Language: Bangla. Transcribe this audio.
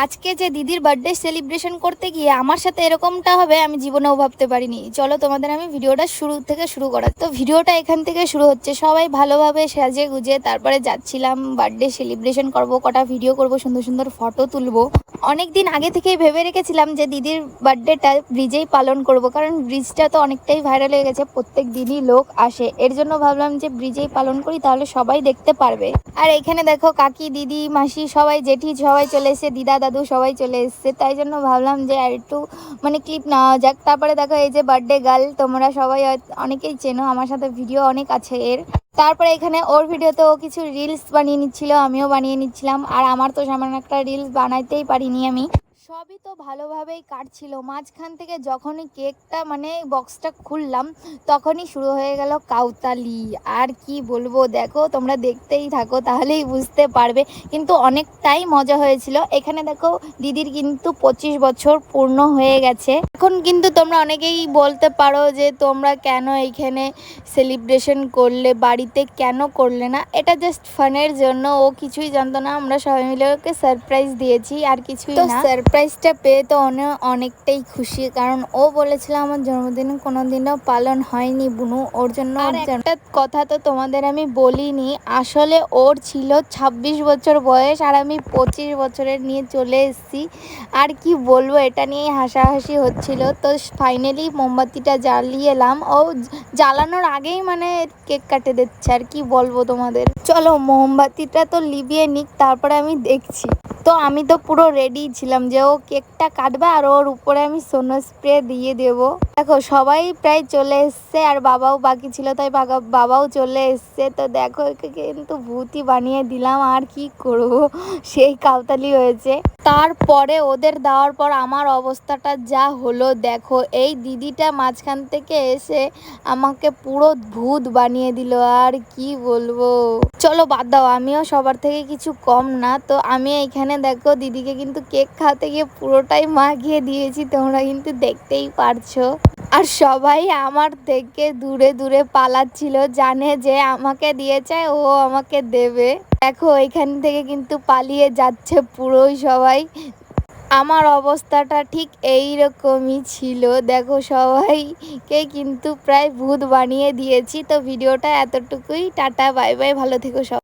আজকে যে দিদির বার্থডে সেলিব্রেশন করতে গিয়ে আমার সাথে এরকমটা হবে আমি জীবনেও ভাবতে পারিনি। চলো তোমাদের আমি ভিডিওটা শুরু থেকে শুরু করা। তো ভিডিওটা এখান থেকে শুরু হচ্ছে। সবাই ভালোভাবে সাজে গুজে তারপরে যাচ্ছিলাম বার্থডে সেলিব্রেশন করব, কটা ভিডিও করব, সুন্দর সুন্দর ফটো তুলবো। অনেক দিন আগে থেকেই ভেবে রেখেছিলাম যে দিদির বার্থডেটা ব্রিজেই পালন করব, কারণ ব্রিজটা তো অনেকটাই ভাইরাল হয়ে গেছে, প্রত্যেক দিনই লোক আসে। এর জন্য ভাবলাম যে ব্রিজেই পালন করি, তাহলে সবাই দেখতে পারবে। আর এখানে দেখো কাকি, দিদি, মাসি, সবাই, জেঠি সবাই চলে এসেছে, দিদা দাদু সবাই চলে এসেছে। তাই জন্য ভাবলাম যে আর একটু ক্লিপ নেওয়া যাক। তারপরে দেখো এই যে বার্থডে গার্ল, তোমরা সবাই অনেকেই চেনো, আমার সাথে ভিডিও অনেক আছে এর। তারপরে এখানে ওর ভিডিওতে ও কিছু রিলস বানিয়ে নিচ্ছিল, আমিও বানিয়ে নিচ্ছিলাম। আর আমার তো সামান্য একটা রিলস বানাইতেই পারিনি আমি। সবই তো ভালোভাবেই কাটছিল। মাঝখান থেকে যখনই কেকটা বক্সটা খুললাম, তখনই শুরু হয়ে গেল কাউতালি। আর কি বলবো, দেখো তোমরা দেখতেই থাকো তাহলেই বুঝতে পারবে। কিন্তু অনেকটাই মজা হয়েছিল। এখানে দেখো দিদির কিন্তু 25 বছর পূর্ণ হয়ে গেছে। এখন কিন্তু তোমরা অনেকেই বলতে পারো যে তোমরা কেন এইখানে সেলিব্রেশন করলে, বাড়িতে কেন করলে না। এটা জাস্ট ফানের জন্য, ও কিছুই জানতো না। আমরা সবাই মিলে ওকে সারপ্রাইজ দিয়েছি, আর কিছুই না। সারপ্রাইজটা পেয়ে তো অনেকটাই খুশি, কারণ ও বলেছিল আমার জন্মদিন কোনোদিনও পালন হয়নি বুনু, ওর জন্য। আর একটা কথা তো তোমাদের আমি বলিনি, আসলে ওর ছিল 26 বছর বয়স, আর আমি 25 বছরের নিয়ে চলে এসেছি। আর কি বলবো, এটা নিয়ে হাসাহাসি হচ্ছিল। তো ফাইনালি মোমবাতিটা জ্বালিয়ে এলাম, ও জ্বালানোর আগেই কেক কাটে দিচ্ছে। আর কি বলবো তোমাদের, চলো মোমবাতিটা তো লিভিয়ে নিক, তারপরে আমি দেখছি। তো আমি তো পুরো রেডি ছিলাম যে ও কেকটা কাটবে আর ওর উপরে আমি সোনো স্প্রে দিয়ে দেবো। দেখো সবাই প্রায় চলে এসছে, আর বাবাও বাকি ছিল, তাই বাবাও চলে এসছে। তো দেখো একে কিন্তু ভূতই বানিয়ে দিলাম, আর কি করব, সেই কাউতালি হয়েছে। তারপরে ওদের দেওয়ার পর আমার অবস্থাটা যা হলো দেখো। এই দিদিটা মাঝখান থেকে এসে আমাকে পুরো ভূত বানিয়ে দিল। আর কি বলবো, চলো বাদ দাও, আমিও সবার থেকে কিছু কম না। তো আমি এইখানে দেখো দিদিকে কিন্তু কেক খাওয়াতে গিয়ে পুরোটাই মাখিয়ে দিয়েছি, তোমরা কিন্তু দেখতেই পারছো। আর সবাই আমার থেকে দূরে দূরে পালাচ্ছিল, জানে যে আমাকে দিয়েছে ও আমাকে দেবে। দেখো এখান থেকে কিন্তু পালিয়ে যাচ্ছে পুরোই সবাই। আমার অবস্থাটা ঠিক এই রকমই ছিল। দেখো সবাইকে কিন্তু প্রায় ভূত বানিয়ে দিয়েছি। তো ভিডিওটা এতটুকুই, টাটা বাই বাই, ভালো থেকো সবাই।